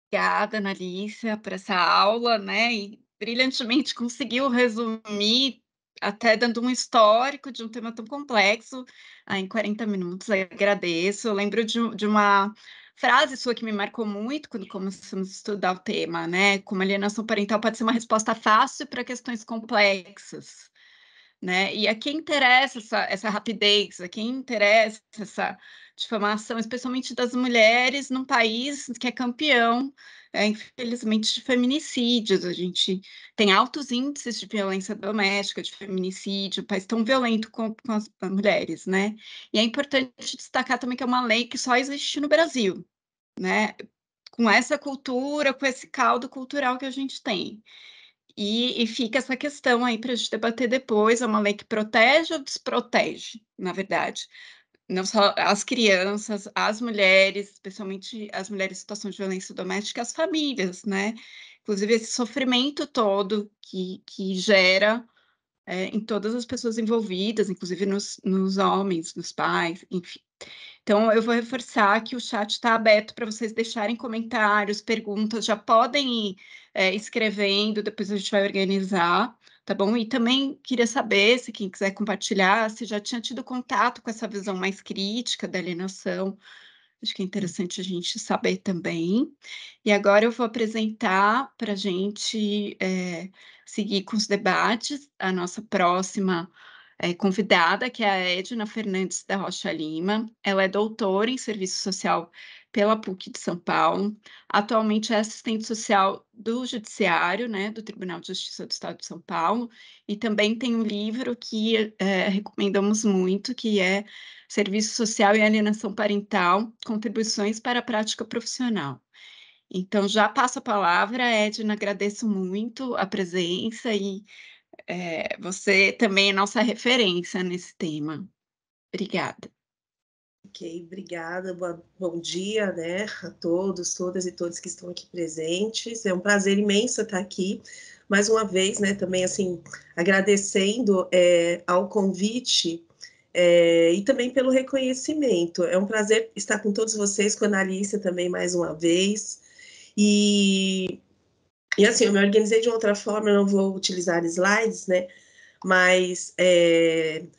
Obrigada, Analícia, por essa aula, né, e brilhantemente conseguiu resumir, até dando um histórico de um tema tão complexo, em 40 minutos, agradeço. Eu lembro de uma frase sua que me marcou muito quando começamos a estudar o tema, né, como alienação parental pode ser uma resposta fácil para questões complexas. Né, e a quem interessa essa rapidez, a quem interessa essa difamação, especialmente das mulheres num país que é campeão, infelizmente, de feminicídios. A gente tem altos índices de violência doméstica, de feminicídio, um país tão violento com as mulheres, né. E é importante destacar também que é uma lei que só existe no Brasil, né, com essa cultura, com esse caldo cultural que a gente tem. E fica essa questão aí para a gente debater depois, é uma lei que protege ou desprotege, na verdade? Não só as crianças, as mulheres, especialmente as mulheres em situação de violência doméstica, as famílias, né? Inclusive esse sofrimento todo que gera, em todas as pessoas envolvidas, inclusive nos homens, nos pais, enfim. Então, eu vou reforçar que o chat está aberto para vocês deixarem comentários, perguntas, já podem ir escrevendo, depois a gente vai organizar, tá bom? E também queria saber, se quem quiser compartilhar, se já tinha tido contato com essa visão mais crítica da alienação, acho que é interessante a gente saber também. E agora eu vou apresentar para a gente seguir com os debates, a nossa próxima convidada, que é a Edna Fernandes da Rocha Lima. Ela é doutora em Serviço Social pela PUC de São Paulo. Atualmente é assistente social do Judiciário, né, do Tribunal de Justiça do Estado de São Paulo, e também tem um livro que recomendamos muito, que é Serviço Social e Alienação Parental, Contribuições para a Prática Profissional. Então, já passo a palavra, Edna, agradeço muito a presença e você também é nossa referência nesse tema. Obrigada. Ok, obrigada, bom dia, né, a todos, todas e todos que estão aqui presentes. É um prazer imenso estar aqui, mais uma vez, né, também, assim, agradecendo ao convite e também pelo reconhecimento. É um prazer estar com todos vocês, com a Analícia também, mais uma vez. E assim, eu me organizei de outra forma, eu não vou utilizar slides, né, mas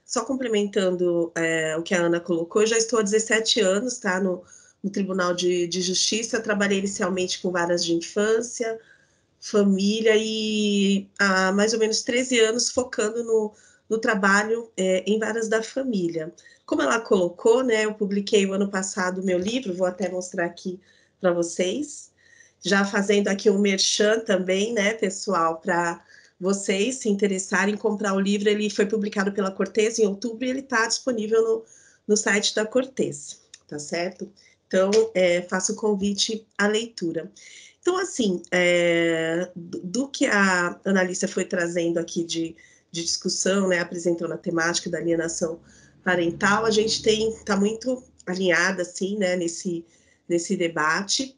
só complementando o que a Ana colocou, eu já estou há 17 anos, tá, no Tribunal de Justiça. Trabalhei inicialmente com varas de infância, família, e há mais ou menos 13 anos focando no trabalho em varas da família. Como ela colocou, né, eu publiquei o ano passado o meu livro, vou até mostrar aqui para vocês, já fazendo aqui um merchan também, né, pessoal, para vocês se interessarem em comprar o livro. Ele foi publicado pela Cortez em outubro e ele está disponível no site da Cortez, tá certo? Então, faço o convite à leitura. Então, assim, do que a Analícia foi trazendo aqui de discussão, né, apresentando a temática da alienação parental, a gente está muito alinhada, assim, né, nesse debate.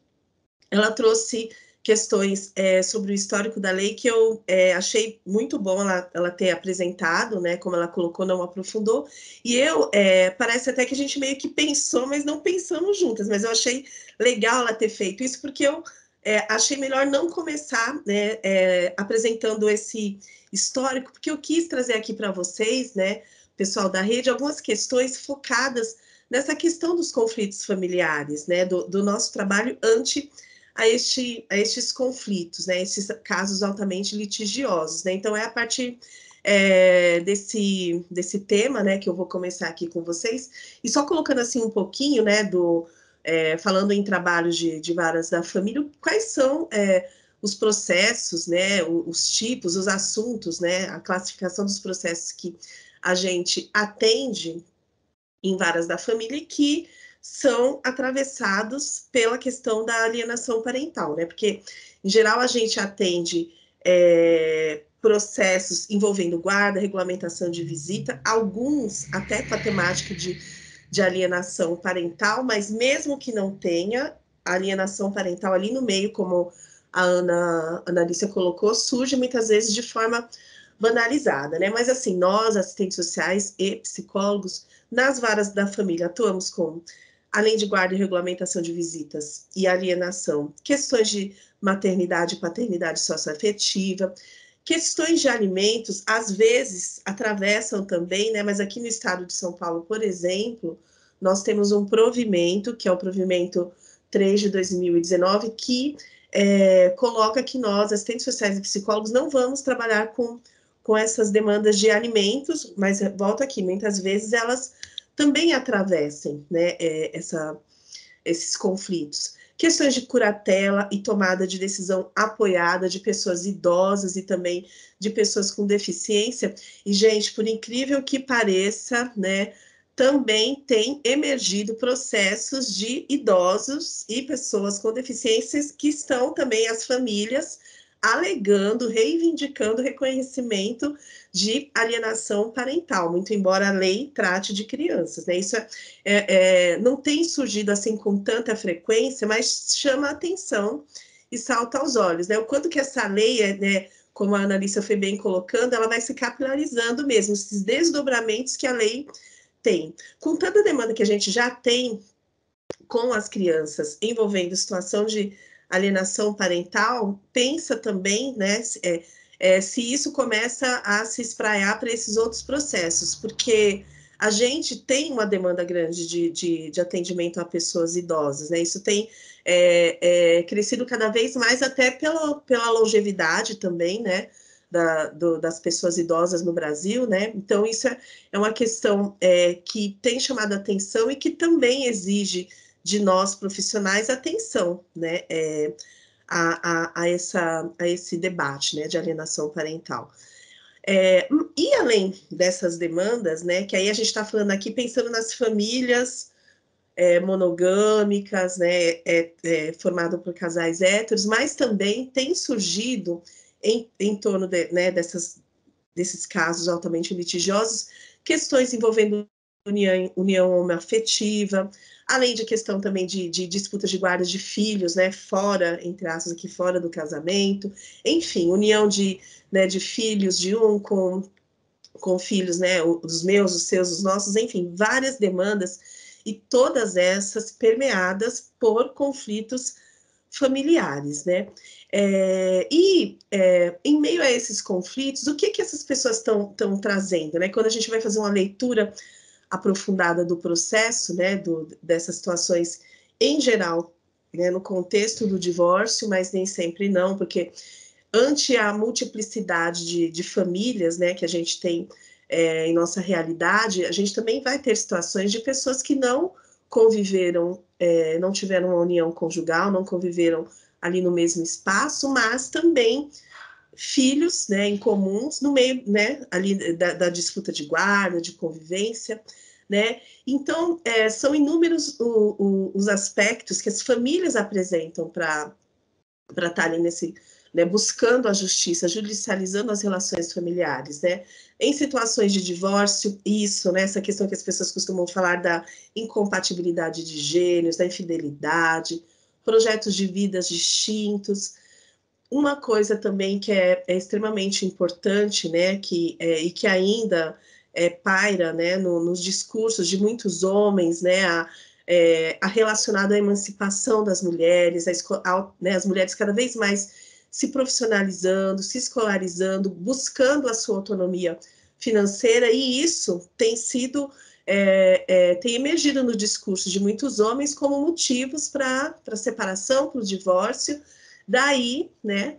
Ela trouxe questões sobre o histórico da lei que eu achei muito bom ela ter apresentado, né, como ela colocou, não aprofundou, e parece até que a gente meio que pensou, mas não pensamos juntas, mas eu achei legal ela ter feito isso, porque eu achei melhor não começar, né, apresentando esse histórico, porque eu quis trazer aqui para vocês, né, pessoal da rede, algumas questões focadas nessa questão dos conflitos familiares, né, do nosso trabalho a estes conflitos, né, esses casos altamente litigiosos, né? Então, é a partir desse tema, né, que eu vou começar aqui com vocês, e só colocando assim um pouquinho, né, falando em trabalhos de varas da família, quais são os processos, né, os tipos, os assuntos, né, a classificação dos processos que a gente atende em varas da família e que são atravessados pela questão da alienação parental, né? Porque, em geral, a gente atende processos envolvendo guarda, regulamentação de visita, alguns até com a temática de alienação parental, mas mesmo que não tenha alienação parental ali no meio, como a Ana Alicia colocou, surge muitas vezes de forma banalizada, né? Mas assim, nós, assistentes sociais e psicólogos, nas varas da família, atuamos com, além de guarda e regulamentação de visitas e alienação, questões de maternidade e paternidade socioafetiva, questões de alimentos, às vezes atravessam também, né? Mas aqui no estado de São Paulo, por exemplo, nós temos um provimento, que é o provimento 3 de 2019, que coloca que nós, assistentes sociais e psicólogos, não vamos trabalhar com essas demandas de alimentos, mas volto aqui, muitas vezes elas também atravessem, né, esses conflitos. Questões de curatela e tomada de decisão apoiada de pessoas idosas e também de pessoas com deficiência. E, gente, por incrível que pareça, né, também tem emergido processos de idosos e pessoas com deficiências que estão também, as famílias, alegando, reivindicando reconhecimento de alienação parental, muito embora a lei trate de crianças, né? Isso não tem surgido assim com tanta frequência, mas chama a atenção e salta aos olhos, né? O quanto que essa lei, né, como a Analícia foi bem colocando, ela vai se capilarizando mesmo, esses desdobramentos que a lei tem. Com tanta demanda que a gente já tem com as crianças envolvendo situação de alienação parental, pensa também, né, se isso começa a se espraiar para esses outros processos, porque a gente tem uma demanda grande de atendimento a pessoas idosas, né? Isso tem crescido cada vez mais, até pela longevidade também, né? Das pessoas idosas no Brasil, né? Então, isso é uma questão que tem chamado a atenção e que também exige de nós profissionais atenção, né, a esse debate, né, de alienação parental. E além dessas demandas, né, que aí a gente está falando aqui pensando nas famílias monogâmicas, né, formado por casais héteros, mas também tem surgido em torno né, desses casos altamente litigiosos, questões envolvendo união homoafetiva, além de questão também de disputas de guarda de filhos, né, fora, entre aspas, aqui fora do casamento, enfim, união né, de filhos de um com filhos, né, os meus, os seus, os nossos, enfim, várias demandas, e todas essas permeadas por conflitos familiares, né? Em meio a esses conflitos, o que essas pessoas estão trazendo, né? Quando a gente vai fazer uma leitura aprofundada do processo, né, dessas situações em geral, né, no contexto do divórcio, mas nem sempre não, porque ante a multiplicidade de famílias, né, que a gente tem em nossa realidade, a gente também vai ter situações de pessoas que não conviveram, não tiveram uma união conjugal, não conviveram ali no mesmo espaço, mas também filhos, né, em comuns, no meio, né, ali da disputa de guarda, de convivência, né? Então, são inúmeros os aspectos que as famílias apresentam para estarem nesse, né, buscando a justiça, judicializando as relações familiares, né? Em situações de divórcio, isso, né, essa questão que as pessoas costumam falar da incompatibilidade de gêneros, da infidelidade, projetos de vidas distintos. Uma coisa também que é extremamente importante, né, e que ainda paira, né, nos discursos de muitos homens, né, a relacionado à emancipação das mulheres, né, as mulheres cada vez mais se profissionalizando, se escolarizando, buscando a sua autonomia financeira, e isso tem sido, tem emergido no discurso de muitos homens como motivos para a separação, para o divórcio. Daí, né,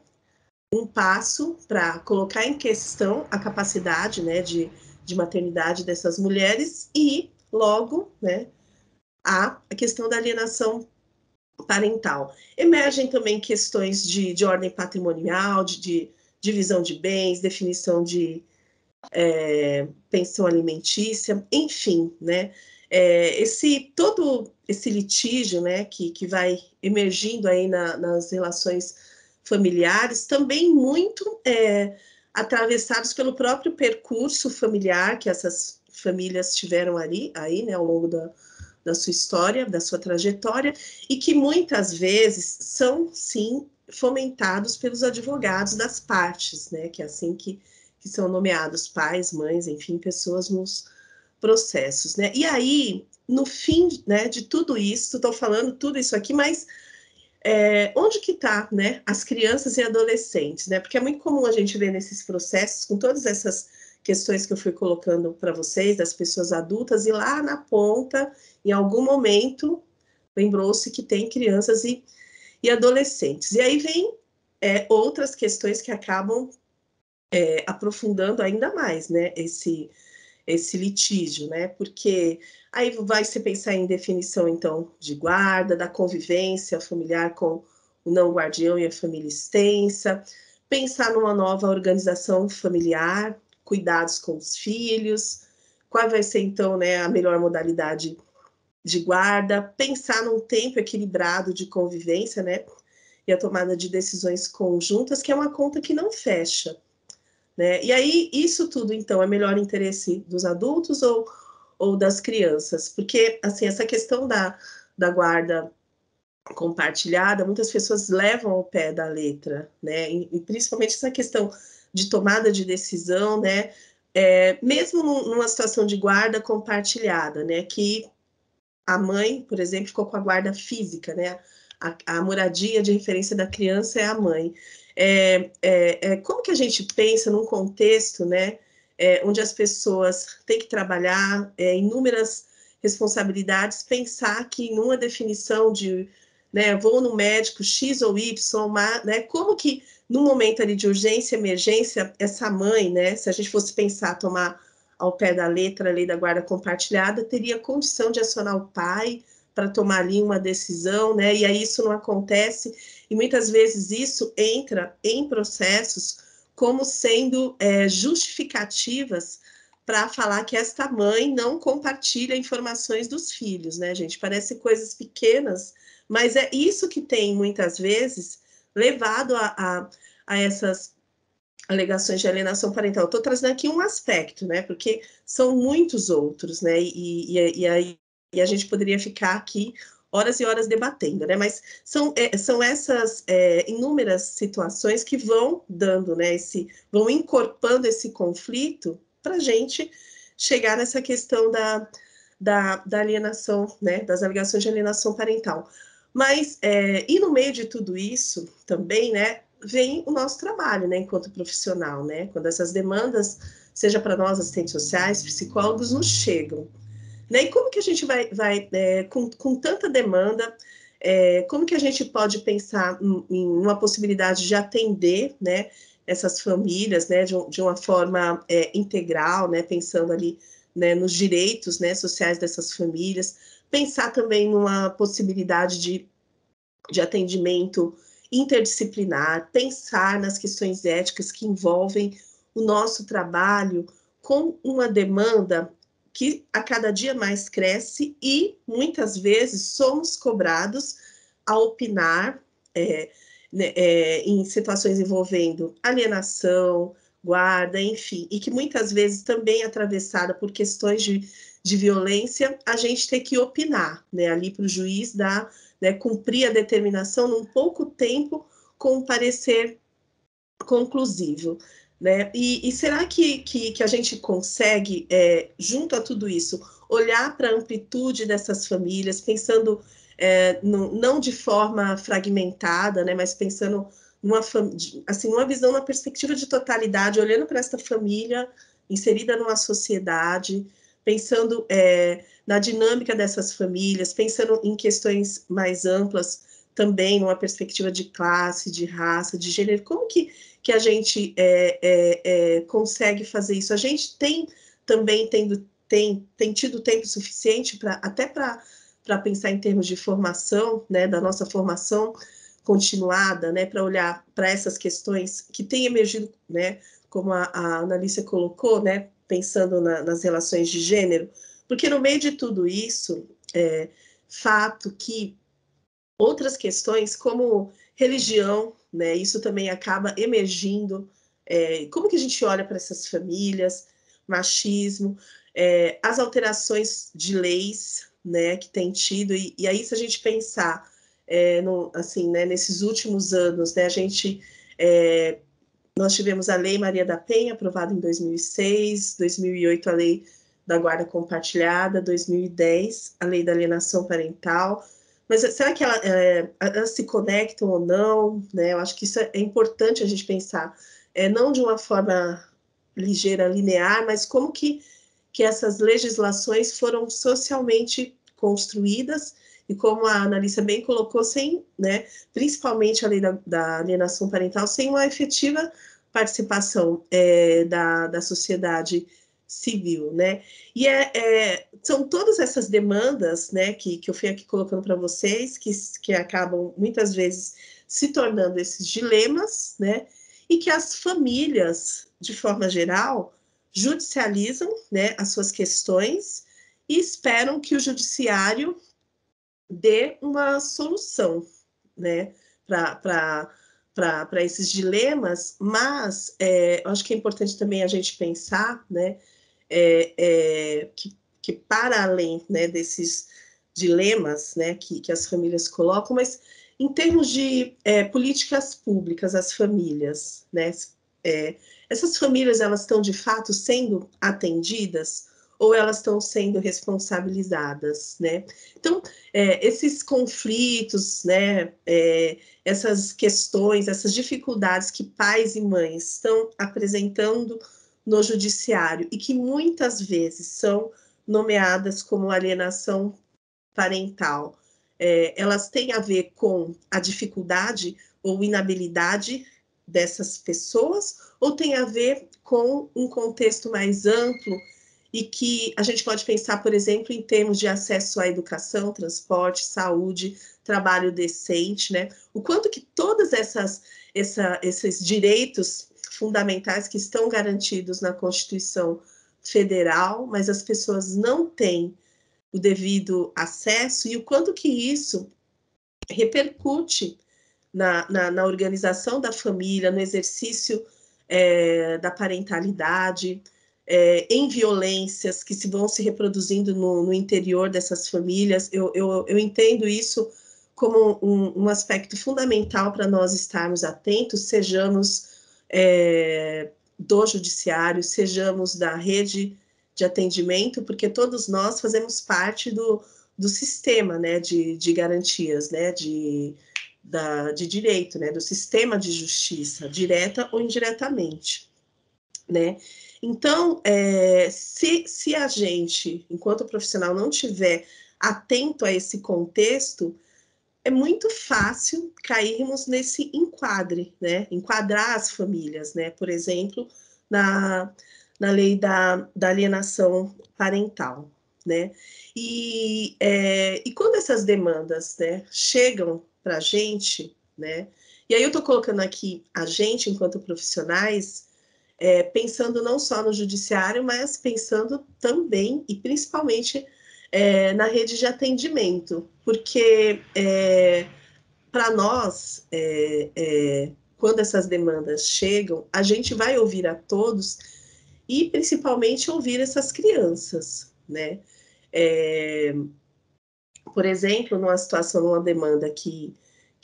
um passo para colocar em questão a capacidade, né, de maternidade dessas mulheres e, logo, né, a questão da alienação parental. Emergem também questões de ordem patrimonial, de divisão de bens, definição de pensão alimentícia, enfim, né, todo esse litígio, né, que vai emergindo aí nas relações familiares, também muito atravessados pelo próprio percurso familiar que essas famílias tiveram aí, né, ao longo da sua história, da sua trajetória, e que muitas vezes são, sim, fomentados pelos advogados das partes, né, que é assim que que são nomeados pais, mães, enfim, pessoas nos processos, né? E aí, no fim, né, de tudo isso, estou falando tudo isso aqui, mas onde que está, né, as crianças e adolescentes, né? Porque é muito comum a gente ver nesses processos, com todas essas questões que eu fui colocando para vocês, das pessoas adultas, e lá na ponta, em algum momento, lembrou-se que tem crianças e adolescentes. E aí vem outras questões que acabam aprofundando ainda mais, né, esse litígio, né? Porque aí vai se pensar em definição, então, de guarda, da convivência familiar com o não guardião e a família extensa, pensar numa nova organização familiar, cuidados com os filhos, qual vai ser, então, né, a melhor modalidade de guarda, pensar num tempo equilibrado de convivência, né? E a tomada de decisões conjuntas, que é uma conta que não fecha, né? E aí, isso tudo, então, é melhor interesse dos adultos ou das crianças? Porque, assim, essa questão da guarda compartilhada, muitas pessoas levam ao pé da letra, né? E principalmente essa questão de tomada de decisão, né? Mesmo numa situação de guarda compartilhada, né? Que a mãe, por exemplo, ficou com a guarda física, né? A moradia de referência da criança é a mãe. Como que a gente pensa num contexto, né, onde as pessoas têm que trabalhar inúmeras responsabilidades, pensar que numa definição de, né, vou no médico X ou Y, né, como que no momento ali de urgência, emergência, essa mãe, né, se a gente fosse pensar, tomar ao pé da letra a lei da guarda compartilhada, teria condição de acionar o pai para tomar ali uma decisão, né? E aí isso não acontece, e muitas vezes isso entra em processos como sendo justificativas para falar que esta mãe não compartilha informações dos filhos, né, gente? Parece coisas pequenas, mas é isso que tem, muitas vezes, levado a essas alegações de alienação parental. Estou trazendo aqui um aspecto, né? Porque são muitos outros, né? E a gente poderia ficar aqui horas e horas debatendo, né? Mas são essas inúmeras situações que vão dando, né? Vão encorpando esse conflito para a gente chegar nessa questão da alienação, né? Das alegações de alienação parental. Mas, e no meio de tudo isso também, né, vem o nosso trabalho, né, enquanto profissional, né, quando essas demandas, seja para nós, assistentes sociais, psicólogos, nos chegam, né, e como que a gente vai com tanta demanda, como que a gente pode pensar em uma possibilidade de atender, né, essas famílias, né, de uma forma integral, né, pensando ali, né, nos direitos, né, sociais dessas famílias, pensar também numa possibilidade de atendimento interdisciplinar, pensar nas questões éticas que envolvem o nosso trabalho com uma demanda que a cada dia mais cresce e muitas vezes somos cobrados a opinar em situações envolvendo alienação, guarda, enfim, e que muitas vezes também atravessada por questões de violência, a gente tem que opinar, né, ali para o juiz dar, né, cumprir a determinação num pouco tempo com um parecer conclusivo, né? E será que a gente consegue, junto a tudo isso, olhar para a amplitude dessas famílias, pensando não de forma fragmentada, né, mas pensando numa visão, numa perspectiva de totalidade, olhando para esta família inserida numa sociedade, pensando na dinâmica dessas famílias, pensando em questões mais amplas também, numa perspectiva de classe, de raça, de gênero, como que a gente consegue fazer isso? A gente tem também tem tido tempo suficiente até para pensar em termos de formação, né, da nossa formação continuada, né, para olhar para essas questões que têm emergido, né, como a Analícia colocou, né, pensando nas relações de gênero, porque no meio de tudo isso, fato que outras questões como religião, né, isso também acaba emergindo, como que a gente olha para essas famílias, machismo, as alterações de leis, né, que tem tido, e aí se a gente pensar, assim, né, nesses últimos anos, né, a gente nós tivemos a Lei Maria da Penha, aprovada em 2006, 2008 a Lei da Guarda Compartilhada, 2010 a Lei da Alienação Parental. Mas será que elas se conectam ou não? Né? Eu acho que isso é importante a gente pensar, não de uma forma ligeira, linear, mas como que essas legislações foram socialmente construídas e como a Analisa bem colocou, sem, né, principalmente a lei da alienação parental, sem uma efetiva participação da sociedade civil, né? E são todas essas demandas, né, que eu fui aqui colocando para vocês, que acabam muitas vezes se tornando esses dilemas, né? E que as famílias, de forma geral, judicializam, né, as suas questões e esperam que o judiciário dê uma solução, né, para esses dilemas, mas eu acho que é importante também a gente pensar, né, que para além, né, desses dilemas, né, que as famílias colocam, mas em termos de políticas públicas, as famílias, né, essas famílias, elas estão de fato sendo atendidas ou elas estão sendo responsabilizadas, né? Então, esses conflitos, né, essas questões, essas dificuldades que pais e mães estão apresentando no judiciário e que muitas vezes são nomeadas como alienação parental, elas têm a ver com a dificuldade ou inabilidade dessas pessoas ou tem a ver com um contexto mais amplo e que a gente pode pensar, por exemplo, em termos de acesso à educação, transporte, saúde, trabalho decente, né? O quanto que todas esses direitos fundamentais que estão garantidos na Constituição Federal, mas as pessoas não têm o devido acesso e o quanto que isso repercute na organização da família, no exercício da parentalidade, em violências que vão se reproduzindo no interior dessas famílias. Eu entendo isso como um aspecto fundamental para nós estarmos atentos, sejamos do judiciário, sejamos da rede de atendimento, porque todos nós fazemos parte do sistema, né, de garantias, né, de direito, né, do sistema de justiça, direta ou indiretamente, né? Então, se a gente, enquanto profissional, não tiver atento a esse contexto, é muito fácil cairmos nesse enquadre, né? Enquadrar as famílias, né? Por exemplo, na lei da alienação parental, né? E quando essas demandas, né, chegam para a gente, né? E aí eu estou colocando aqui a gente, enquanto profissionais, pensando não só no judiciário, mas pensando também e principalmente na rede de atendimento, porque para nós, quando essas demandas chegam, a gente vai ouvir a todos e principalmente ouvir essas crianças, né? Por exemplo, numa demanda que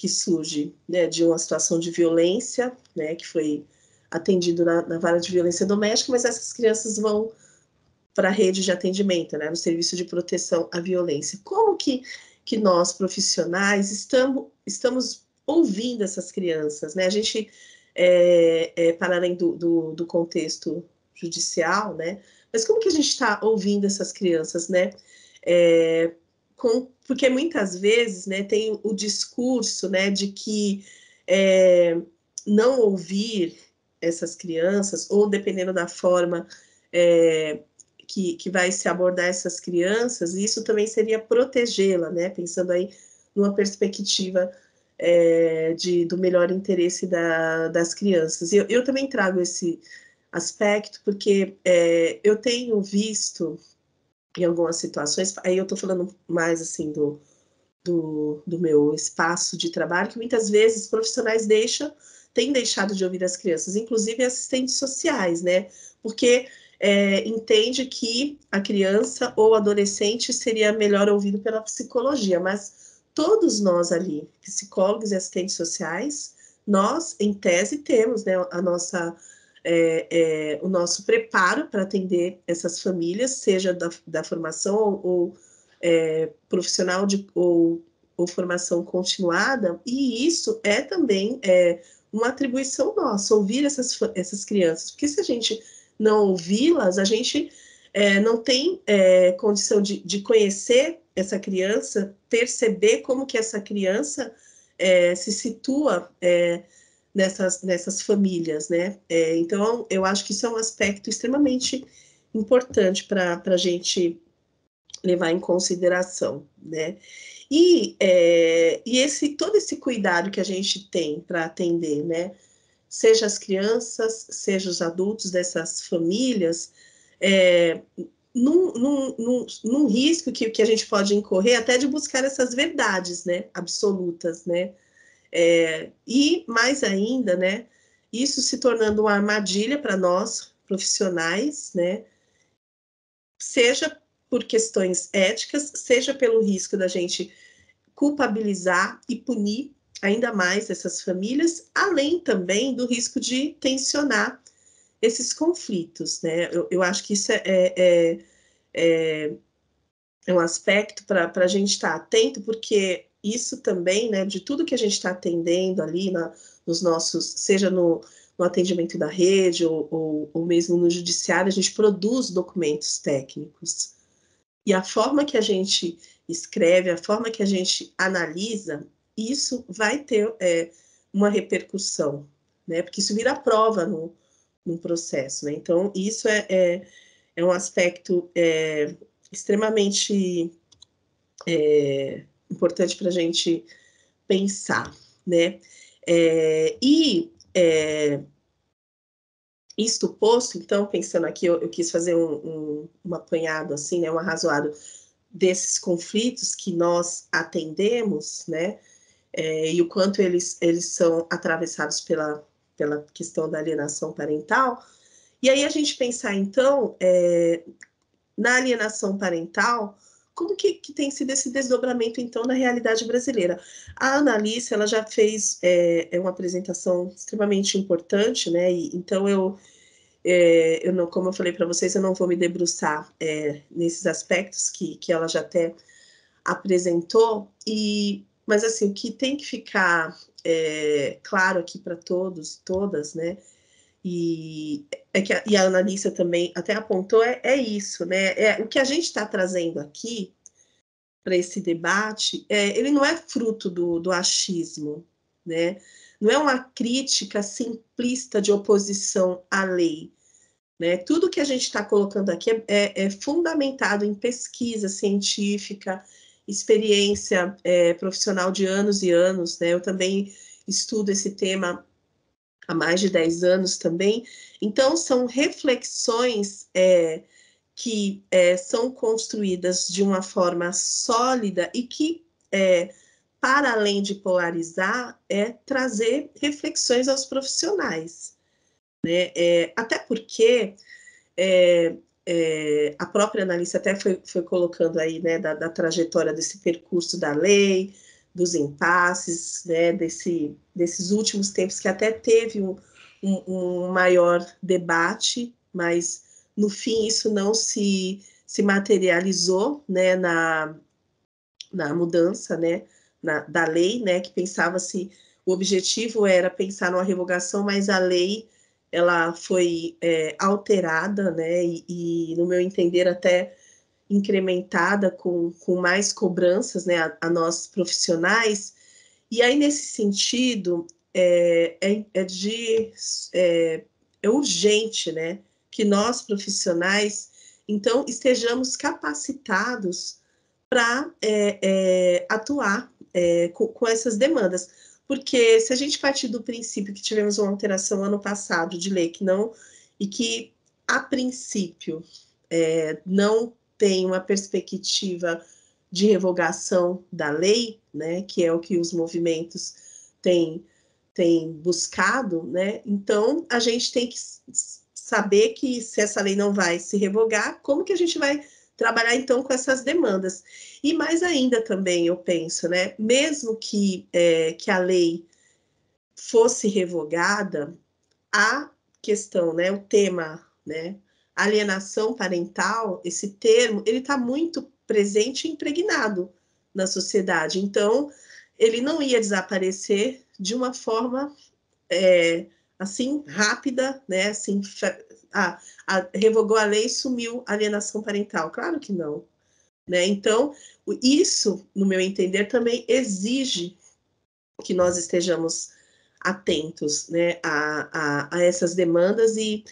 surge, né, de uma situação de violência, né, que foi atendido na vara de violência doméstica, mas essas crianças vão para a rede de atendimento, né, no serviço de proteção à violência. Como que nós, profissionais, estamos ouvindo essas crianças, né? A gente, para além do contexto judicial, né? Mas como que a gente está ouvindo essas crianças, né? Porque muitas vezes, né, tem o discurso, né, de que não ouvir essas crianças, ou dependendo da forma que vai se abordar essas crianças, isso também seria protegê-la, né, pensando aí numa perspectiva do melhor interesse das crianças. Eu também trago esse aspecto, porque eu tenho visto em algumas situações, aí eu estou falando mais assim do meu espaço de trabalho, que muitas vezes profissionais têm deixado de ouvir as crianças, inclusive assistentes sociais, né? Porque entende que a criança ou adolescente seria melhor ouvido pela psicologia, mas todos nós ali, psicólogos e assistentes sociais, nós, em tese, temos, né, o nosso preparo para atender essas famílias, seja da formação ou profissional ou formação continuada, e isso é também uma atribuição nossa, ouvir essas crianças, porque se a gente não ouvi-las, a gente não tem condição de conhecer essa criança, perceber como que essa criança se situa nessas famílias, né? Então, eu acho que isso é um aspecto extremamente importante para a gente levar em consideração, né? E todo esse cuidado que a gente tem para atender, né? Seja as crianças, seja os adultos dessas famílias, num risco que a gente pode incorrer até de buscar essas verdades, né? Absolutas, né? E mais ainda, né? Isso se tornando uma armadilha para nós, profissionais, né? Seja por questões éticas, seja pelo risco da gente culpabilizar e punir ainda mais essas famílias, além também do risco de tensionar esses conflitos, né? Eu acho que isso é um aspecto para a gente estar atento, porque isso também, né, de tudo que a gente está atendendo ali nos nossos, seja no atendimento da rede ou mesmo no judiciário, a gente produz documentos técnicos. E a forma que a gente escreve, a forma que a gente analisa, isso vai ter uma repercussão, né? Porque isso vira prova no processo, né? Então, isso é um aspecto extremamente importante para a gente pensar, né? Isto posto, então, pensando aqui, eu quis fazer um apanhado, assim, né, um arrazoado desses conflitos que nós atendemos, né, e o quanto eles são atravessados pela questão da alienação parental. E aí a gente pensar, então, na alienação parental, como que tem sido esse desdobramento, então, na realidade brasileira? A Analice, ela já fez uma apresentação extremamente importante, né? E, então, eu não, como eu falei para vocês, eu não vou me debruçar nesses aspectos que ela já até apresentou, mas, assim, o que tem que ficar claro aqui para todos e todas, né? E a Analícia também até apontou isso, né? O que a gente está trazendo aqui para esse debate, ele não é fruto do achismo, né? Não é uma crítica simplista de oposição à lei, né? Tudo que a gente está colocando aqui é fundamentado em pesquisa científica, experiência profissional de anos e anos, né? Eu também estudo esse tema há mais de 10 anos também. Então, são reflexões que são construídas de uma forma sólida e que, para além de polarizar, trazer reflexões aos profissionais, né? Até porque a própria analista até foi colocando aí, né, da trajetória desse percurso da lei, dos impasses, né, desses últimos tempos que até teve um maior debate, mas no fim isso não se materializou, né, na mudança, né, da lei, né, que pensava-se, o objetivo era pensar numa revogação, mas a lei ela foi alterada, né, e no meu entender até incrementada com mais cobranças, né, a nós profissionais. E aí, nesse sentido, é urgente, né, que nós profissionais, então, estejamos capacitados para atuar com essas demandas. Porque se a gente partir do princípio que tivemos uma alteração ano passado de lei e que, a princípio, não tem uma perspectiva de revogação da lei, né, que é o que os movimentos têm buscado, né, então a gente tem que saber que se essa lei não vai se revogar, como que a gente vai trabalhar então com essas demandas? E mais ainda também eu penso, né, mesmo que a lei fosse revogada, a questão, né, o tema, né, alienação parental, esse termo, ele está muito presente e impregnado na sociedade. Então, ele não ia desaparecer de uma forma assim rápida, né? Assim, revogou a lei, sumiu a alienação parental. Claro que não, né? Então, isso, no meu entender, também exige que nós estejamos atentos, né, a essas demandas e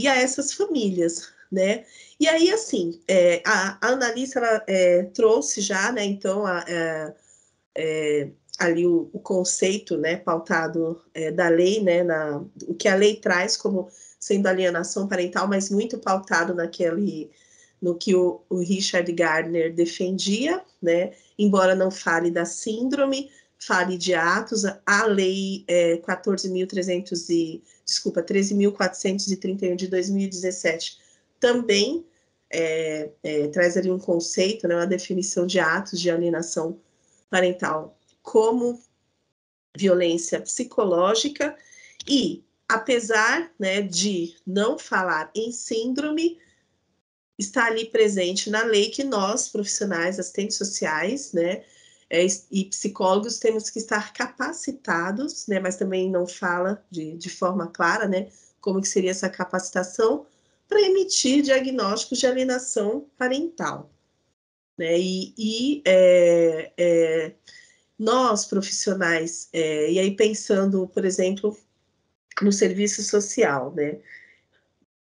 a essas famílias, né? E aí, assim, a Annalise, ela trouxe já, né, então, ali o conceito, né, pautado da lei, né, o que a lei traz como sendo alienação parental, mas muito pautado no que o Richard Gardner defendia, né, embora não fale da síndrome, fale de atos, a lei 13.431 de 2017 também traz ali um conceito, né, uma definição de atos de alienação parental como violência psicológica e, apesar, né, de não falar em síndrome, está ali presente na lei que nós, profissionais, assistentes sociais, né, e psicólogos, temos que estar capacitados, né, mas também não fala de forma clara, né, como que seria essa capacitação para emitir diagnósticos de alienação parental. Né, nós, profissionais, e aí pensando, por exemplo, no serviço social, né?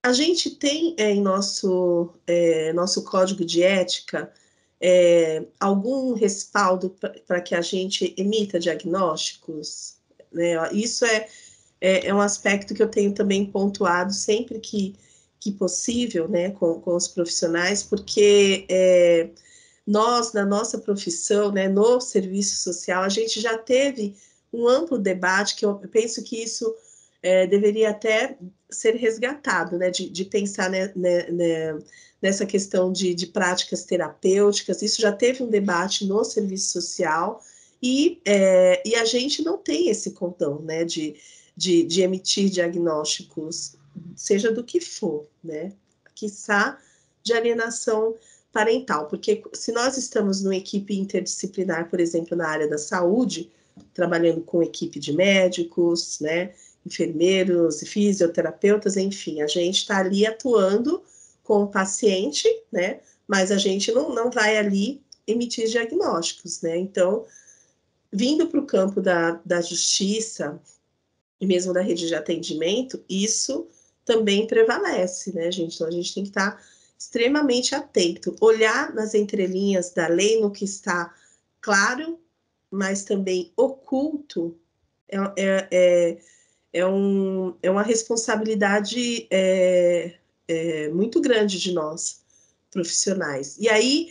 A gente tem em nosso código de ética algum respaldo para que a gente emita diagnósticos, né? Isso é um aspecto que eu tenho também pontuado sempre que possível, né, com os profissionais, porque nós, na nossa profissão, né, no serviço social, a gente já teve um amplo debate, que eu penso que isso deveria até ser resgatado, né, de pensar nessa questão de práticas terapêuticas. Isso já teve um debate no serviço social e a gente não tem esse condão, né, de emitir diagnósticos, seja do que for, né, quiçá de alienação parental, porque se nós estamos numa equipe interdisciplinar, por exemplo, na área da saúde, trabalhando com equipe de médicos, né, enfermeiros, fisioterapeutas, enfim, a gente está ali atuando com o paciente, né, mas a gente não vai ali emitir diagnósticos, né, então, vindo para o campo da justiça e mesmo da rede de atendimento, isso também prevalece, né, gente, então a gente tem que estar extremamente atento, olhar nas entrelinhas da lei no que está claro, mas também oculto, é uma responsabilidade muito grande de nós, profissionais. E aí,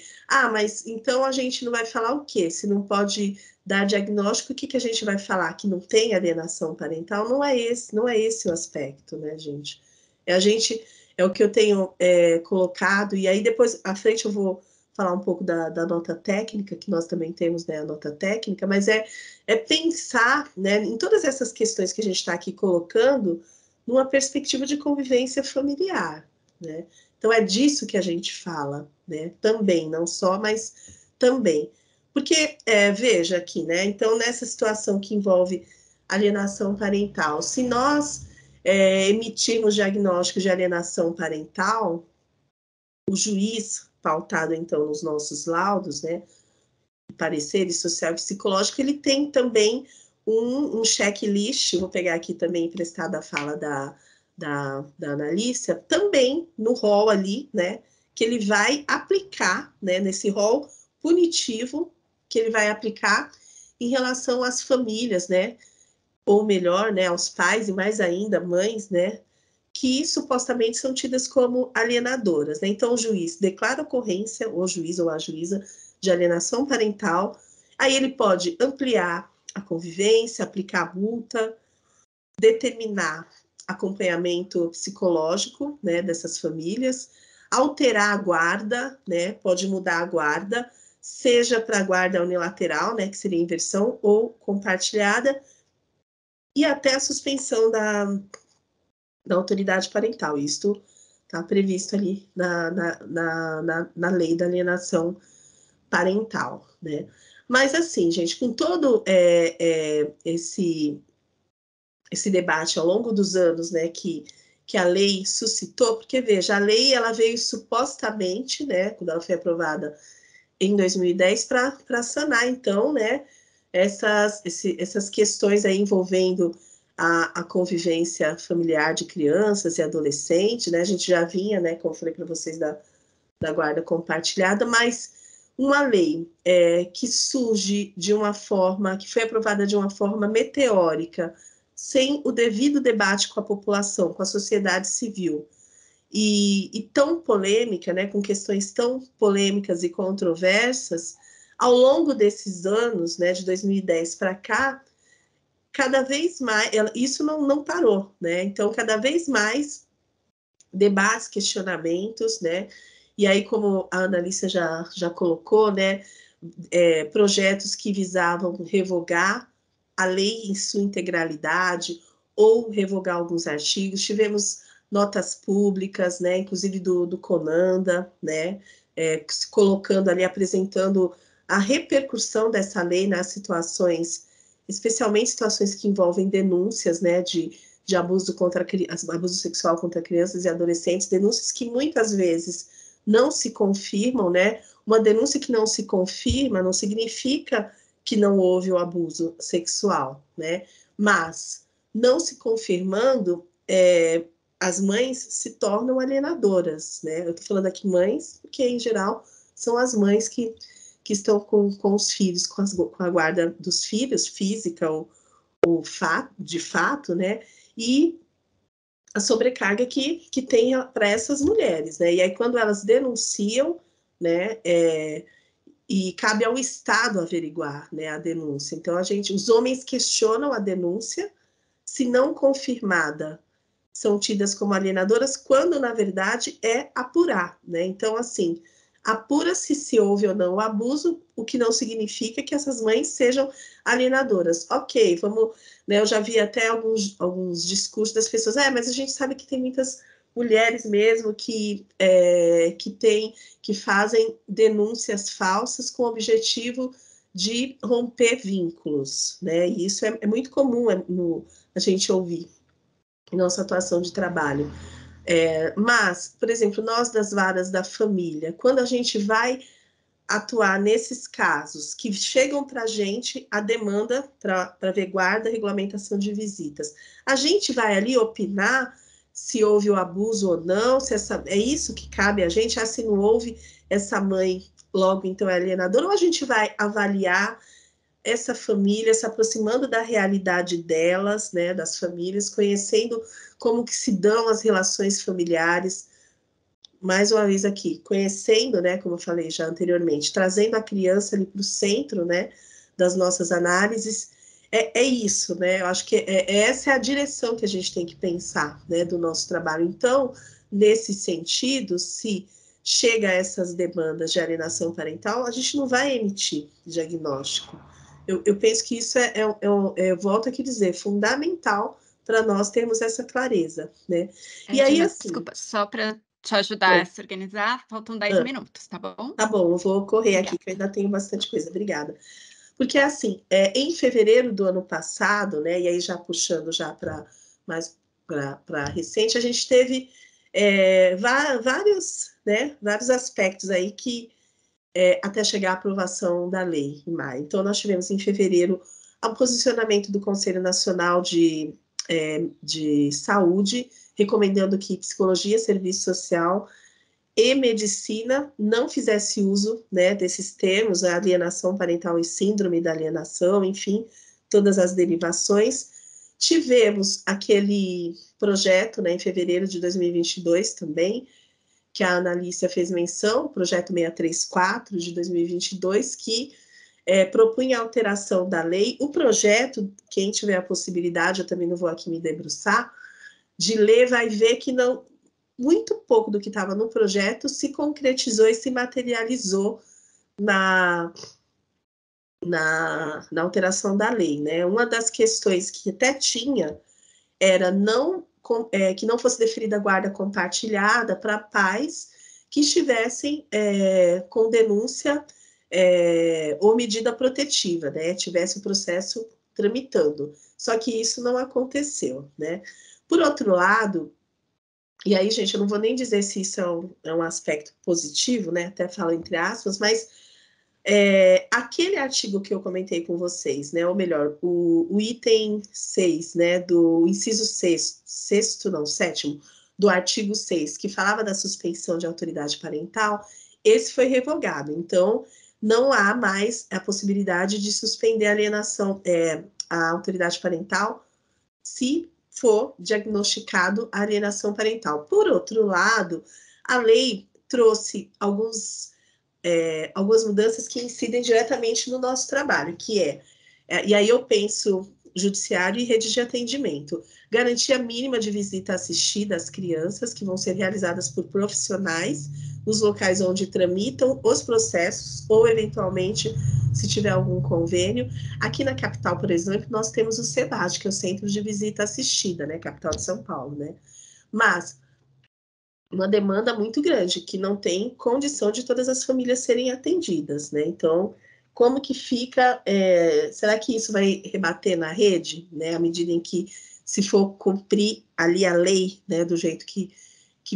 mas então a gente não vai falar o quê? Se não pode dar diagnóstico, o que a gente vai falar? Que não tem alienação parental? Não é esse o aspecto, né, gente? É o que eu tenho colocado, e aí depois, à frente, eu vou falar um pouco da nota técnica, que nós também temos, né, a nota técnica, mas pensar, né, em todas essas questões que a gente está aqui colocando, numa perspectiva de convivência familiar, né? Então, é disso que a gente fala, né? Também, não só, mas também. Porque, veja aqui, né? Então, nessa situação que envolve alienação parental, se nós emitirmos diagnóstico de alienação parental, o juiz, pautado, então, nos nossos laudos, né? Pareceres social e psicológico, ele tem também um checklist, vou pegar aqui também emprestada a fala da Analícia, também no rol ali, né, que ele vai aplicar, né, nesse rol punitivo, que ele vai aplicar em relação às famílias, né, ou melhor, né, aos pais e mais ainda mães, né, que supostamente são tidas como alienadoras, né? Então o juiz declara ocorrência, o juiz ou a juíza, de alienação parental, aí ele pode ampliar a convivência, aplicar multa, determinar acompanhamento psicológico, né, dessas famílias, alterar a guarda, né, pode mudar a guarda, seja para a guarda unilateral, né, que seria inversão, ou compartilhada, e até a suspensão da autoridade parental. Isto está previsto ali na lei da alienação parental, né? Mas assim, gente, com todo esse debate ao longo dos anos, né, que a lei suscitou, porque veja, a lei ela veio supostamente, né, quando ela foi aprovada em 2010 para sanar, então, né, essas questões aí envolvendo a convivência familiar de crianças e adolescentes, né, a gente já vinha, né, como eu falei para vocês, da guarda compartilhada, mas uma lei que surge de uma forma, que foi aprovada de uma forma meteórica, sem o devido debate com a população, com a sociedade civil, e tão polêmica, né, com questões tão polêmicas e controversas, ao longo desses anos, né, de 2010 para cá, cada vez mais, isso não parou, né? Então, cada vez mais debates, questionamentos, né? E aí, como a Annalisa já colocou, né, projetos que visavam revogar a lei em sua integralidade ou revogar alguns artigos. Tivemos notas públicas, né, inclusive do Conanda, né, colocando ali, apresentando a repercussão dessa lei nas situações, especialmente situações que envolvem denúncias, né, de abuso sexual contra crianças e adolescentes, denúncias que muitas vezes não se confirmam, né? Uma denúncia que não se confirma não significa que não houve o abuso sexual, né? Mas, não se confirmando, as mães se tornam alienadoras, né? Eu tô falando aqui mães, porque, em geral, são as mães que estão com os filhos, com a guarda dos filhos, física ou de fato, né? E a sobrecarga que tem para essas mulheres, né? E aí, quando elas denunciam, né, e cabe ao Estado averiguar, né, a denúncia. Então, os homens questionam a denúncia, se não confirmada, são tidas como alienadoras, quando, na verdade, é apurar, né? Então, assim, apura-se se houve ou não o abuso, o que não significa que essas mães sejam alienadoras. Ok, vamos, né? Eu já vi até alguns discursos das pessoas, mas a gente sabe que tem muitas mulheres mesmo que fazem denúncias falsas com o objetivo de romper vínculos, né? E isso é muito comum a gente ouvir em nossa atuação de trabalho. Mas, por exemplo, nós das varas da família, quando a gente vai atuar nesses casos que chegam para a gente a demanda para ver guarda, regulamentação de visitas, a gente vai ali opinar se houve o abuso ou não, se é isso que cabe a gente, se não houve, essa mãe logo então é alienadora, ou a gente vai avaliar essa família, se aproximando da realidade delas, né, das famílias, conhecendo como que se dão as relações familiares, mais uma vez aqui, conhecendo, né, como eu falei já anteriormente, trazendo a criança ali para o centro, né, das nossas análises, é isso, né, eu acho que essa é a direção que a gente tem que pensar, né, do nosso trabalho. Então, nesse sentido, se chega a essas demandas de alienação parental, a gente não vai emitir diagnóstico. Eu penso que isso volto aqui a dizer, fundamental para nós termos essa clareza, né? E aí, Dina, assim... desculpa, só para te ajudar a se organizar, faltam 10 minutos, tá bom? Tá bom, eu vou correr aqui, Obrigada. que eu ainda tenho bastante coisa. Obrigada. Porque, assim, em fevereiro do ano passado, né, e aí já puxando já para mais para recente, a gente teve vários aspectos aí que até chegar à aprovação da lei em maio. Então, nós tivemos em fevereiro o posicionamento do Conselho Nacional de Saúde, recomendando que psicologia, serviço social e medicina não fizesse uso, né, desses termos, a alienação parental e síndrome da alienação, enfim, todas as derivações. Tivemos aquele projeto, né, em fevereiro de 2022 também, que a Analícia fez menção, o projeto 634 de 2022, que propunha a alteração da lei. O projeto, quem tiver a possibilidade, eu também não vou aqui me debruçar, de ler, vai ver que não, muito pouco do que estava no projeto se concretizou e se materializou na alteração da lei, né? Uma das questões que até tinha era que não fosse deferida guarda compartilhada para pais que estivessem com denúncia ou medida protetiva, né? Tivesse o processo tramitando. Só que isso não aconteceu, né? Por outro lado, e aí, gente, eu não vou nem dizer se isso é um aspecto positivo, né? Até falo entre aspas, mas aquele artigo que eu comentei com vocês, né? Ou melhor, o item 6, né? Do inciso sexto, não, sétimo, do artigo 6, que falava da suspensão de autoridade parental, esse foi revogado. Então, não há mais a possibilidade de suspender a alienação, a autoridade parental, se for diagnosticado a alienação parental. Por outro lado, a lei trouxe algumas mudanças que incidem diretamente no nosso trabalho, e aí eu penso judiciário e rede de atendimento, garantia mínima de visita assistida às crianças, que vão ser realizadas por profissionais nos locais onde tramitam os processos, ou eventualmente, se tiver algum convênio. Aqui na capital, por exemplo, nós temos o CEBAD, que é o Centro de Visita Assistida, né, capital de São Paulo, né? Mas uma demanda muito grande, que não tem condição de todas as famílias serem atendidas, né? Então, como que fica? Será que isso vai rebater na rede, né? À medida em que, se for cumprir ali a lei, né, do jeito que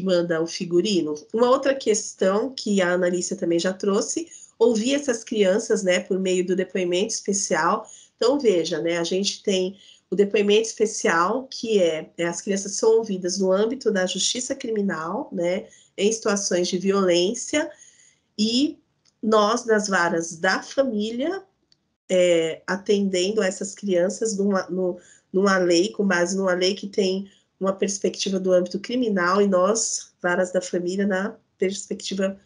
manda o figurino? Uma outra questão que a Analícia também já trouxe, ouvir essas crianças, né, por meio do depoimento especial. Então, veja, né, a gente tem o depoimento especial, que as crianças são ouvidas no âmbito da justiça criminal, né, em situações de violência, e nós, nas varas da família, atendendo essas crianças numa lei, com base numa lei que tem uma perspectiva do âmbito criminal, e nós, varas da família, na perspectiva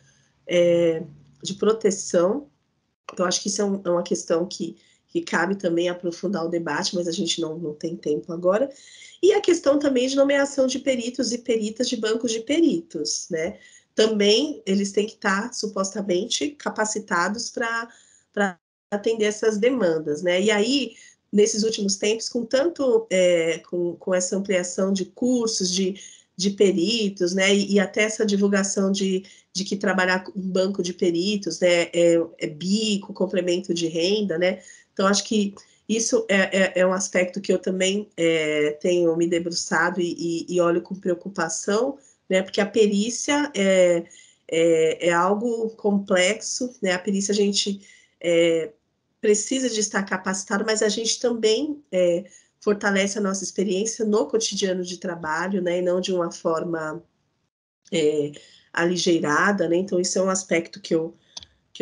de proteção. Então, acho que isso é uma questão que cabe também aprofundar o debate, mas a gente não tem tempo agora. E a questão também de nomeação de peritos e peritas de bancos de peritos, né? Também eles têm que estar supostamente capacitados para atender essas demandas, né? E aí, nesses últimos tempos, com essa ampliação de cursos de peritos, né? E até essa divulgação de que trabalhar com um banco de peritos, né, bico, complemento de renda, né? Então, acho que isso é um aspecto que eu também tenho me debruçado e olho com preocupação, né? Porque a perícia é algo complexo, né? A perícia a gente precisa de estar capacitado, mas a gente também fortalece a nossa experiência no cotidiano de trabalho, né? E não de uma forma aligeirada, né? Então, isso é um aspecto que eu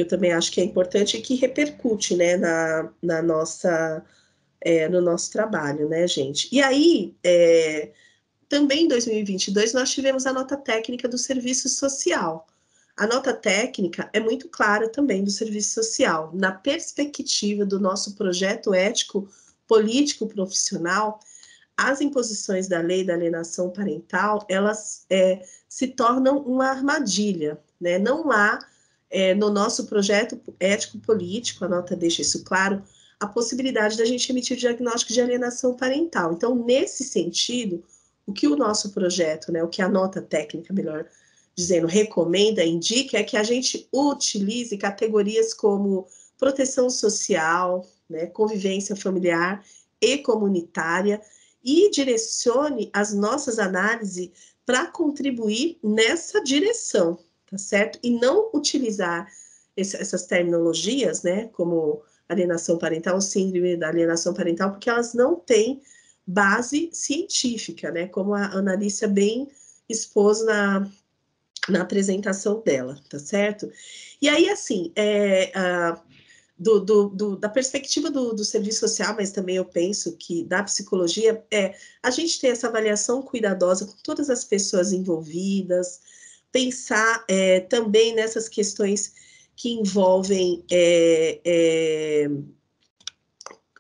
também acho que é importante e que repercute, né, no nosso trabalho, né, gente? E aí, também em 2022, nós tivemos a nota técnica do serviço social. A nota técnica é muito clara também do serviço social, na perspectiva do nosso projeto ético, político, profissional. As imposições da lei da alienação parental, elas se tornam uma armadilha, né? Não há, no nosso projeto ético-político, a nota deixa isso claro, a possibilidade da gente emitir diagnóstico de alienação parental. Então, nesse sentido, o que o nosso projeto, né, o que a nota técnica, melhor dizendo, recomenda, indica, é que a gente utilize categorias como proteção social, né, convivência familiar e comunitária, e direcione as nossas análises para contribuir nessa direção, tá certo? E não utilizar essas terminologias, né, como alienação parental, síndrome da alienação parental, porque elas não têm base científica, né, como a Analícia bem expôs na apresentação dela, tá certo? E aí, assim, da perspectiva do serviço social, mas também eu penso que da psicologia, a gente ter essa avaliação cuidadosa com todas as pessoas envolvidas, pensar também nessas questões que envolvem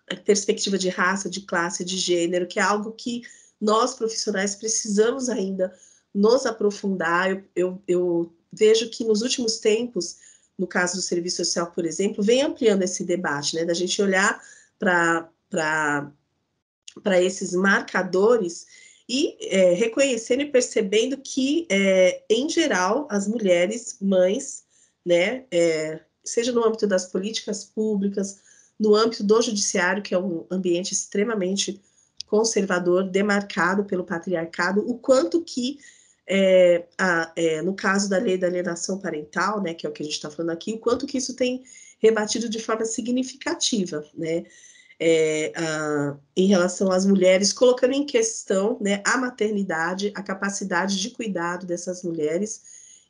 a perspectiva de raça, de classe, de gênero, que é algo que nós profissionais precisamos ainda nos aprofundar. Eu vejo que nos últimos tempos, no caso do serviço social, por exemplo, vem ampliando esse debate, né, da gente olhar para esses marcadores e reconhecendo e percebendo que, em geral, as mulheres, mães, né, seja no âmbito das políticas públicas, no âmbito do judiciário, que é um ambiente extremamente conservador, demarcado pelo patriarcado, o quanto que, no caso da lei da alienação parental, né, que é o que a gente está falando aqui, o quanto que isso tem rebatido de forma significativa, né, em relação às mulheres, colocando em questão, né, a maternidade, a capacidade de cuidado dessas mulheres,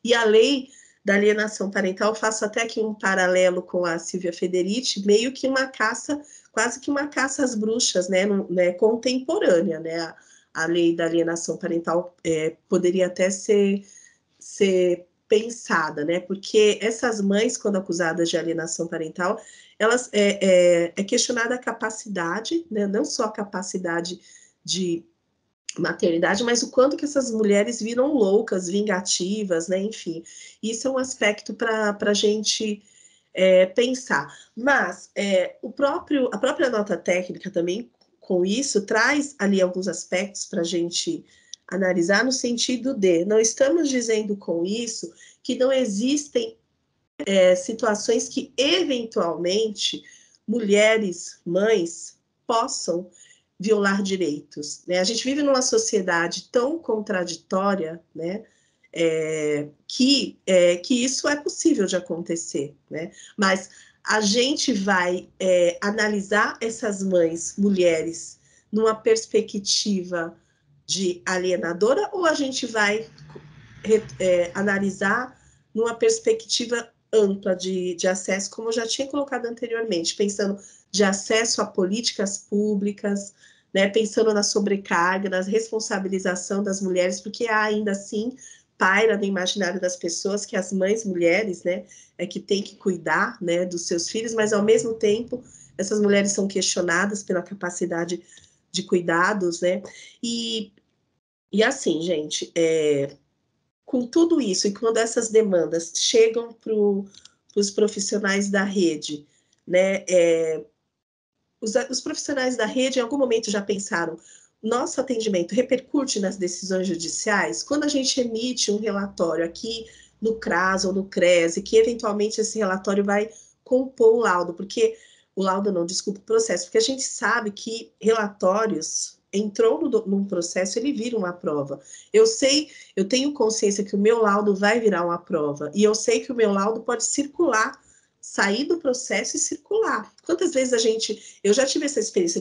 e a lei da alienação parental, faço até aqui um paralelo com a Silvia Federici, meio que uma caça, quase que uma caça às bruxas, né, contemporânea, né, a lei da alienação parental poderia até ser pensada, né, porque essas mães, quando acusadas de alienação parental, elas é questionada a capacidade, né, não só a capacidade de maternidade, mas o quanto que essas mulheres viram loucas, vingativas, né, enfim. Isso é um aspecto para a gente pensar. Mas a própria nota técnica também, com isso, traz ali alguns aspectos para a gente analisar no sentido de, não estamos dizendo com isso que não existem situações que, eventualmente, mulheres, mães, possam violar direitos, né? A gente vive numa sociedade tão contraditória, né, que isso é possível de acontecer, né? Mas a gente vai analisar essas mães, mulheres, numa perspectiva de alienadora, ou a gente vai analisar numa perspectiva ampla de acesso, como eu já tinha colocado anteriormente, pensando de acesso a políticas públicas, né, pensando na sobrecarga, na responsabilização das mulheres, porque ainda assim paira no imaginário das pessoas que as mães mulheres, né, que têm que cuidar, né, dos seus filhos, mas ao mesmo tempo essas mulheres são questionadas pela capacidade de cuidados, né, e assim, gente, com tudo isso, e quando essas demandas chegam para os profissionais da rede, né, os profissionais da rede em algum momento já pensaram, nosso atendimento repercute nas decisões judiciais? Quando a gente emite um relatório aqui no CRAS ou no CRES, e que eventualmente esse relatório vai compor o laudo, porque o laudo não, desculpa, o processo, porque a gente sabe que relatórios entrou num processo, ele vira uma prova. Eu tenho consciência que o meu laudo vai virar uma prova, e eu sei que o meu laudo pode circular, sair do processo e circular. Quantas vezes eu já tive essa experiência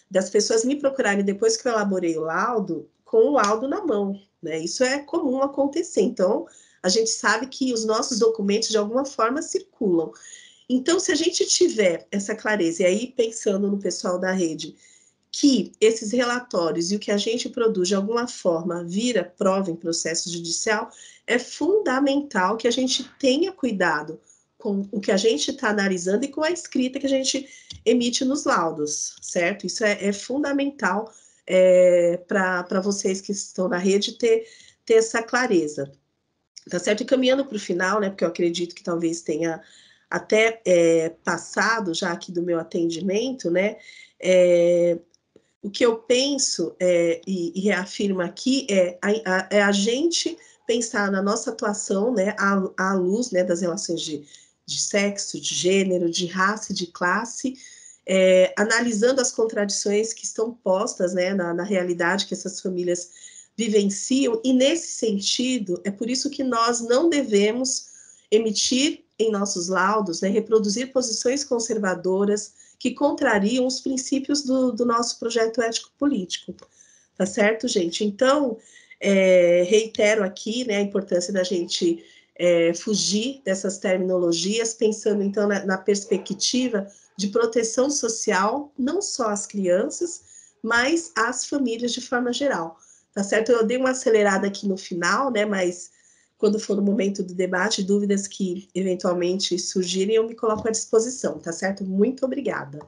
das pessoas me procurarem depois que eu elaborei o laudo, com o laudo na mão, né? Isso é comum acontecer. Então, a gente sabe que os nossos documentos, de alguma forma, circulam. Então, se a gente tiver essa clareza, e aí pensando no pessoal da rede, que esses relatórios e o que a gente produz, de alguma forma, vira prova em processo judicial, é fundamental que a gente tenha cuidado com o que a gente está analisando e com a escrita que a gente emite nos laudos, certo? Isso é fundamental para vocês que estão na rede ter essa clareza, tá certo? E caminhando para o final, né, porque eu acredito que talvez tenha até passado já aqui do meu atendimento, né, o que eu penso e reafirmo aqui é a gente pensar na nossa atuação, né, à luz, né, das relações de sexo, de gênero, de raça e de classe, analisando as contradições que estão postas, né, na realidade que essas famílias vivenciam, e nesse sentido, é por isso que nós não devemos emitir em nossos laudos, né, reproduzir posições conservadoras que contrariam os princípios do nosso projeto ético-político, tá certo, gente? Então, reitero aqui, né, a importância da gente fugir dessas terminologias, pensando, então, na perspectiva de proteção social, não só às crianças, mas às famílias de forma geral, tá certo? Eu dei uma acelerada aqui no final, né, mas quando for no momento do debate, dúvidas que eventualmente surgirem, eu me coloco à disposição, tá certo? Muito obrigada.